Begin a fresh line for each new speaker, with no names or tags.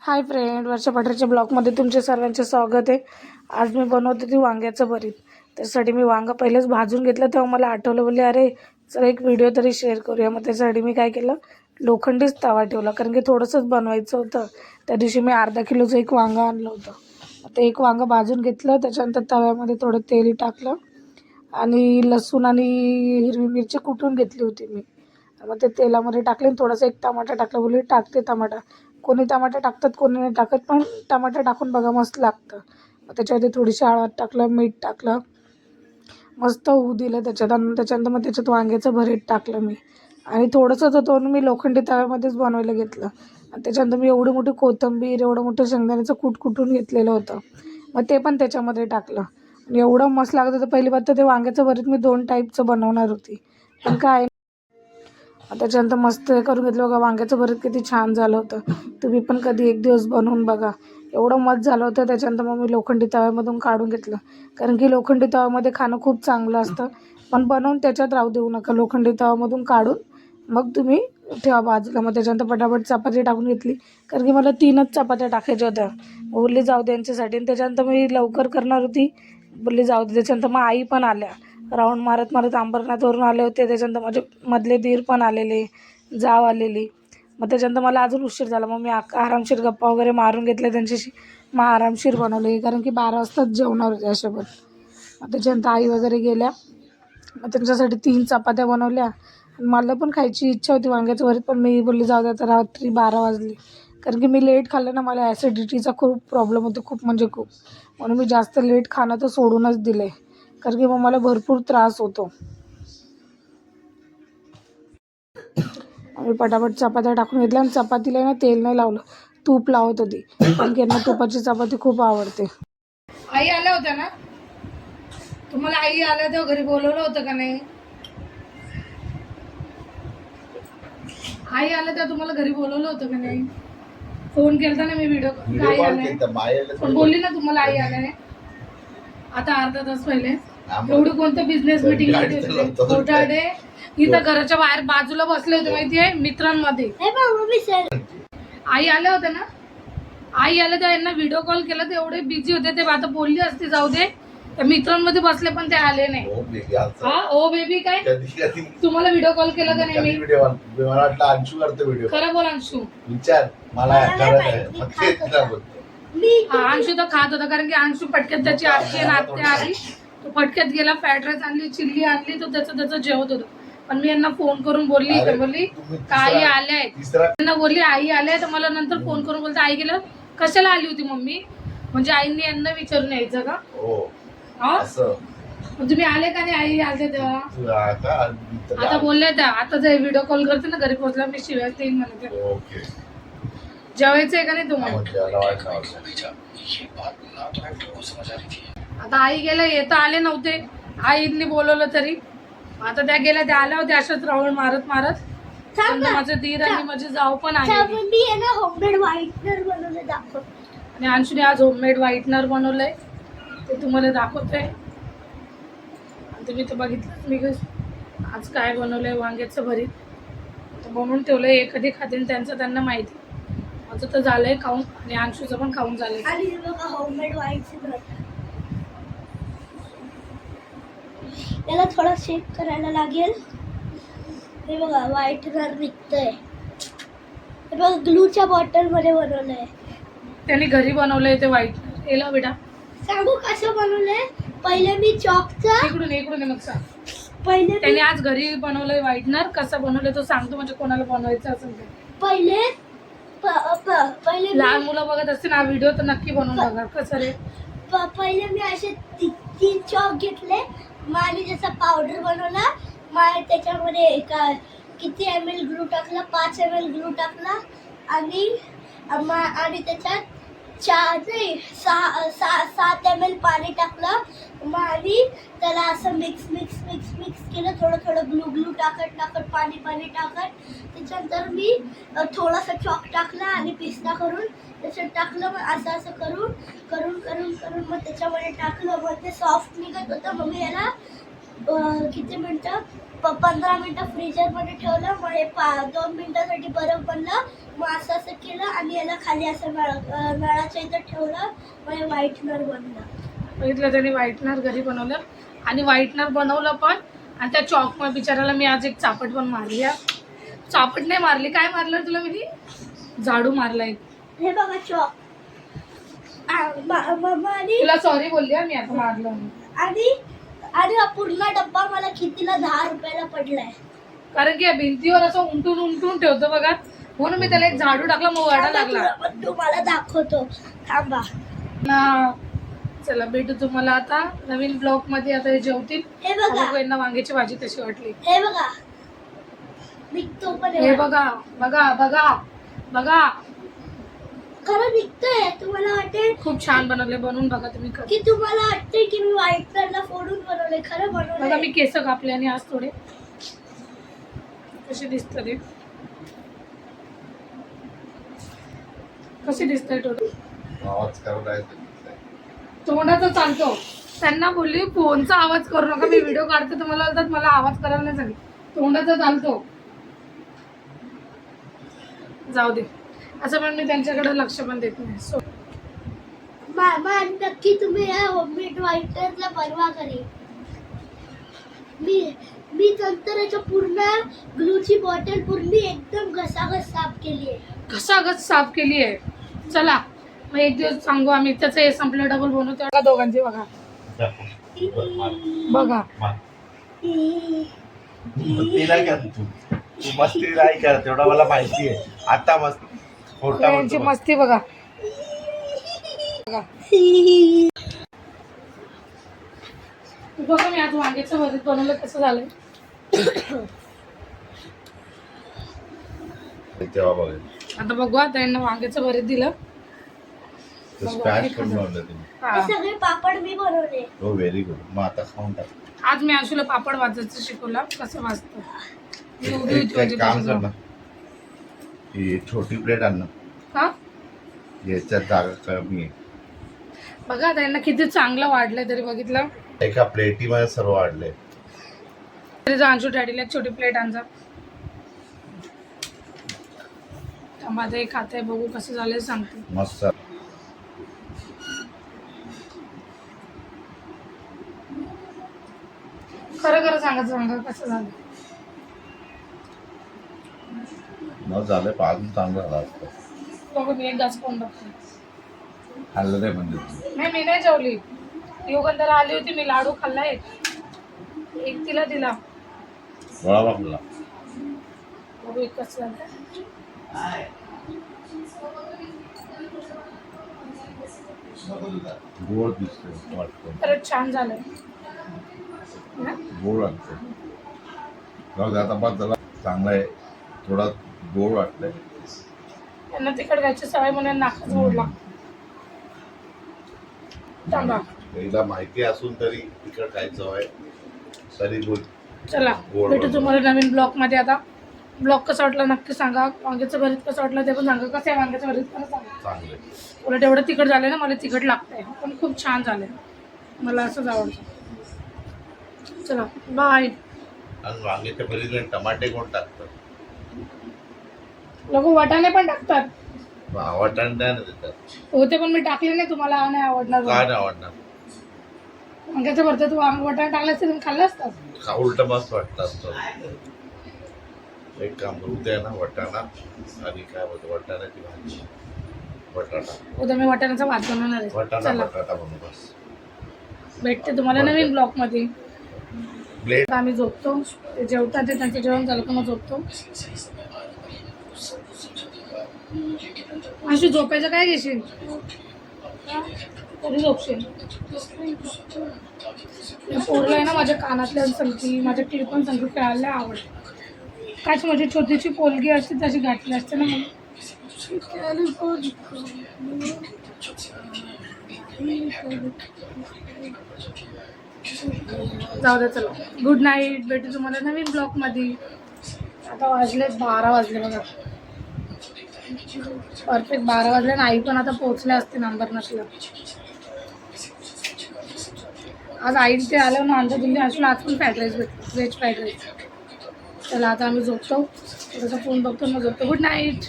Hi friend, वर्षा पठारच्या ब्लॉगमध्ये तुमचे सर्वांचे स्वागत आहे. आज मी बनवत होती वांग्याचं भरीत. त्यासाठी मी वांगं पहिलेच भाजून घेतलं. तेव्हा मला आठवलं, बोलले अरे चला एक व्हिडिओ तरी शेअर करूया. मग त्यासाठी मी काय केलं, लोखंडीच तवा ठेवला, कारण की थोडंसंच बनवायचं होतं. त्या दिवशी मी अर्धा किलोचं एक वांगं आणलं होतं. ते एक वांगं भाजून घेतलं. त्याच्यानंतर तव्यामध्ये थोडं तेल टाकलं आणि लसूण आणि हिरवी मिरची कुटून घेतली होती मी. मग ते तेलामध्ये टाकले. थोडासा एक टमाटा टाकला. बोलले टाकते टमाटा. कोणी टमाटर टाकतात, कोणी नाही टाकत, पण टमाटर टाकून बघा, मस्त लागतं. मग त्याच्यामध्ये थोडीशी हळद टाकलं, मीठ टाकलं, मस्त होऊ दिलं त्याच्यानंतर मग त्याच्यात वांग्याचं भरीत टाकलं मी. आणि थोडंसं तर मी लोखंडी तव्यामध्येच बनवायला घेतलं. आणि त्याच्यानंतर मी एवढी मोठी कोथिंबीर, एवढं मोठं शेंगदाण्याचं कूट कुटून घेतलेलं होतं, मग ते पण त्याच्यामध्ये टाकलं. आणि एवढं मस्त लागत होतं. पहिली बात तर ते वांग्याचं भरीत मी 2 टाईपचं बनवणार होती, पण काय त्याच्यानंतर मस्त करून घेतलं. बघा वांग्याचं भरीत किती छान झालं होतं. तुम्ही पण कधी एक दिवस बनवून बघा, एवढं मस्त झालं होतं. त्याच्यानंतर मग मी लोखंडी तव्यामधून काढून घेतलं, कारण की लोखंडी तव्यामध्ये खाणं खूप चांगलं असतं. पण बनवून त्याच्यात राहू देऊ नका. लोखंडी तव्यामधून काढून मग तुम्ही ठेवा बाजूला. मग त्याच्यानंतर पटापट चपाती टाकून घेतली, कारण की मला 3च चपात्या टाकायच्या होत्या. बोलली जाऊ दे यांच्यासाठी. आणि त्याच्यानंतर मी लवकर करणार होती, बोलली जाऊ दे. त्याच्यानंतर मग आई पण आल्या, राऊंड मारत मारत अंबरनाथवरून आले होते. त्याच्यानंतर माझे मधले दीर पण आलेले, जाव आलेली. मग त्याच्यानंतर मला अजून उशीर झाला. मग मी आरामशीर गप्पा वगैरे मारून घेतल्या त्यांच्याशी. मग आरामशीर बनवले, कारण की 12 वाजताच जेवणार होते अशापण. मग त्याच्यानंतर आई वगैरे गेल्या. मग त्यांच्यासाठी 3 चपात्या बनवल्या. मला पण खायची इच्छा होती वांग्याचं भरीत, पण मी बोलली जाऊ दे, आता रात्री 12 वाजले. कारण की मी लेट खाल्लं ना, मला ॲसिडिटीचा खूप प्रॉब्लेम होतो, खूप म्हणजे खूप. म्हणून मी जास्त लेट खाणं तर सोडूनच दिले, कारण की मग मला भरपूर त्रास होतो. आणि पटापट चपात्या टाकून घेतल्या. आणि चपातीला ना तेल नाही लावलं, तूप लावत होती, कारण की यांना तुपाची चपाती खूप आवडते. आई आल्या होत्या ना तुम्हाला? आई आल्या तेव्हा घरी बोलवलं होतं का नाही? आई आल्या तेव्हा तुम्हाला घरी बोलवलं होतं का नाही? फोन केलता ना मी, व्हिडिओ आई आल्या पण बोलली ना तुम्हाला आई आल्या. आता अर्धा तास पहिले एवढी कोणतं बिझनेस मीटिंग होते. इथं घराच्या बाहेर बाजूला बसले होते माहितीये, मित्रांमध्ये. आई आल्या होत्या ना, आई आल्या तर यांना व्हिडिओ कॉल केला, तर एवढे बिझी होते ते. आता बोलली असते जाऊ दे, मित्रांमध्ये बसले, पण ते आले नाही. हा ओ बेबी, काय तुम्हाला व्हिडिओ कॉल केला का नाही? मी
मला वाटलं अंशू करतो व्हिडिओ.
खरं बोल अंशू,
विचार मला.
अंशू तर खात होता, कारण की अंशू पटक्यात त्याची आजी आणि आत्या आली, तो पटक्यात गेला. फ्राईड राईस आणली, चिल्ली आणली, तो त्याचं जेवत होतं. पण मी यांना फोन करून बोलली का आई आल्या, त्यांना बोलली आई आल्या. तर मला नंतर फोन करून बोलते आई गेलं, कशाला आली होती मम्मी? म्हणजे आईने यांना विचारून यायचं का? हा, तुम्ही आले का नाही? आई आले तेव्हा. आता बोलले त्या, आता जे व्हिडिओ कॉल करते ना घरी पोहोचला, मी शिवाय देईन म्हणते. जेवायचंय का नाही तुम्हाला? आता आई गेल्या, येतं आले नव्हते. आईने बोलवलं तरी. आता त्या गेल्या, त्या आल्या होत्या अशाच राऊंड मारत मारत. माझे दीर आणि माझे जाऊ पण आले.
होममेड व्हाईटनर बनवले दाखव.
आणि अंशूने आज होममेड व्हाईटनर बनवलंय, ते तुम्हाला दाखवते. आणि तुम्ही तर बघितलं मी आज काय बनवलंय, वांग्याचं भरीत. तर बनवून ठेवलंय, कधी खातील त्यांचं त्यांना माहिती. माझं तर झालंय खाऊन, आणि अंशूचं पण खाऊन झालंय.
आणि बघा होममेड व्हाईटनर, याला थोडा शेक करायला लागेल. हे बघा व्हाईटनर निघतंय. हे बघा ग्लूच्या बॉटल मध्ये बनवलंय.
त्यांनी घरी बनवलंय ते व्हाईटनर. एला बेटा
सांगू कसं बनवलंय? पहिले मी चॉकचा
इकडून मग सांग.
पहिले
त्यांनी आज घरी बनवलंय व्हाईटनर. कसं बनवलंय तो सांगतो, म्हणजे कोणाला बनवायचं असेल ते.
पहिले
लहान मुलं बघत असतील हा व्हिडिओ, तर नक्की बनवून बघा. कसं रे,
पहिले मी असे 3 चॉक घेतले. मग आणि जसा पावडर बनवला, मग त्याच्यामध्ये किती ml ग्लू टाकला, 5 ml ग्लू टाकला. आणि त्याच्यात 7 ml पाणी टाकलं. मग आणि त्याला असं मिक्स केलं. थोडं ग्लू टाकत पाणी टाकत. त्याच्यानंतर मी थोडासा चॉक टाकला आणि पिस्ता करून त्याच्यात टाकलं. मग असं करून मग त्याच्यामध्ये टाकलं. मग ते सॉफ्ट निघत होतं. मग मी याला किती मिनटं 15 मिनिटं फ्रीजरमध्ये ठेवलं. मग हे 2 मिनिटासाठी बरफ बनलं. मग असं केलं आणि याला खाली असं नळाच्या इथं ठेवलं. मग हे व्हाईटनर बनलं.
बघितलं त्याने व्हाईटनर घरी बनवलं आणि व्हाईटनर बनवलं पण. आणि त्या चॉकमुळे बिचाराला मी आज एक चापट पण मारली. चापट नाही मारली, काय मारलं तुला मी? झाडू मारला एक.
हे बघा चॉक. आणि
तुला सॉरी बोलली मी आता मारलं.
आणि हा पूर्ण डब्बा मला कितीला 10 रुपयाला पडलाय.
कारण की या भिंतीवर असं उमटून ठेवतो बघा, म्हणून मी त्याला एक झाडू टाकला, मग वाढा लागला.
तुम्हाला दाखवतो, थांबा
ना. चला भेटू तुम्हाला आता नवीन ब्लॉग मध्ये. आता हे जेवतील.
हे बघा,
यांना वांग्याची भाजी कशी वाटली.
हे बघा निघतो पण.
हे बघा बघा बघा बघा,
खरं निघतोय. तुम्हाला वाटेल
खूप छान बनवले. बनवून बघा तुम्ही.
की तुम्हाला वाटतंय की मी व्हाईटनरला फोडून बनवले, खरं
बघा
बनवलं.
मी केस कापले आणि आज थोडे कसे दिसत ते, कसे दिसतंय थोडं.
आवाज करायला
तोंडाचा चालतो. त्यांना बोलली फोनचा आवाज करू नका, मी व्हिडिओ काढते. तुम्हाला बोलतात मला आवाज करायला नाही सांगितलं. तोंडाचा चालतो. जाऊ दे असं पण मी त्यांच्याकडे लक्ष पण देत नाही. सो
मामा नक्की तुम्ही या होममेड व्हाईटनरला बनवा घरी. मी नंतर पूर्ण ग्लूची बॉटल पूर्ण एकदम घसाघस साफ केली आहे.
घसाघस साफ केली आहे. चला मग एक दिवस सांगू आम्ही. त्याचं हे संपलं डबल बनवू तेवढा दोघांची. बघा बघा
तिला का तू मस्ती नाही कर, तेवढा मला माहिती आहे. आता मस्त खोटा
यांची मस्ती बघा. बघा बघा मी आज वांग्याचं भरीत बनवलं, कसं झालंय
तेव्हा बघेल.
आता बघू. आता यांना वांग्याचं भरीत दिलं.
स्पॅश पण बनवलं तुम्ही.
हे सगळे पापड मी बनवले.
हो व्हेरी गुड. मग आता खाऊन टाक.
आज मी आशूला पापड वाचायचं शिकवलं, कसं वाचतं.
एक काम कर ना, ही छोटी प्लेट आण ना.
हा
याच्यात जागा कमी आहे.
बघा आता यांना किती चांगलं वाढलंय तरी. बघितलं
एका प्लेटीमध्ये सर्व वाढले.
तरी अंशू डॅडीला एक छोटी प्लेट आणजा. माझं एक खात आहे, बघू कसं झालंय सांगते.
मस्त.
खरं सांगा कसं झालं.
मग झालं पाजून चांगलं झालं असतं.
बघू मी एक घास कोण बघते.
खाल्लं नाही म्हणजे
नाही मी नाही जेवली. युगंधरा आली होती, मी लाडू खाल्ला एक तिला दिला.
गोळा बापला
बघू एक कसं झालं.
गोड दिसतो वाटतं.
खरंच छान झालंय ना?
गोड वाटतं. जाऊ दे आता बस झाला. चांगला आहे. थोडा गोड वाटतंय.
त्यांना तिखट खायची सवय म्हणून नाकाच ओढला. थांबा
तिला माहिती असून तरी तिकडे खायचं आहे तरी बोल.
चला भेटू तुम्हाला नवीन ब्लॉग मध्ये. आता ब्लॉग कसा वाटला नक्की सांगा. वांग्याचं भरीत कसं वाटलं ते पण सांगा. कसं आहे वांग्याचं भरीत पण सांगा.
चांगले.
उलट एवढं तिखट झालं ना, मला तिखट लागतंय पण खूप छान झालंय. मला असंच आवडतं. चला बाय.
आणि वांग्याच्या भरीत टमाटे कोण टाकतात?
लोक वाटाणे पण टाकतात.
वाटाणे नाही ना देतात.
होते पण मी टाकले नाही. तुम्हाला नाही आवडणार.
काय नाही आवडणार?
वांग्याचं भरतं तू वाटाणे टाकले असते तुम्ही खाल्लं असतात.
उलट मस्त वाटतं असतं. एक काम करू द्या ना, वटाणा आणि काय बोलतो वटाण्याची भाजी, बटाटा.
उद्या मी वाटाण्याचा भात बनवणार आहे.
वटाणा
चला
बटाटा बनवू बस.
भेटते तुम्हाला नवीन ब्लॉग मध्ये.
प्लेट
आम्ही झोपतो. ते जेवतात, ते त्यांचं जेवण झालं का मग झोपतो. अशी झोपायचं काय घेशील? कधी झोपशील? पोरला आहे ना माझ्या कानातल्या संगती, माझ्या टिळपण संगती खेळायला आवडते. काच माझी छोटीशी पोलगी असते तशी घातली असते ना म्हणून. जाऊ दे चला. Good night. भेटू तुम्हाला नवीन ब्लॉग मध्ये. आता वाजले 12 वाजले बघा. परफेक्ट 12 वाजले. आई पण आता पोहोचल्या असते नंबर नसला. आज आई ते आलं ना आमच्या दिल्ली. आज पण फ्राईड राईस भेटतो. Veg fried rice. चला आता आम्ही झोपतो, थोडासा फोन बघतो मग झोपतो. Good night.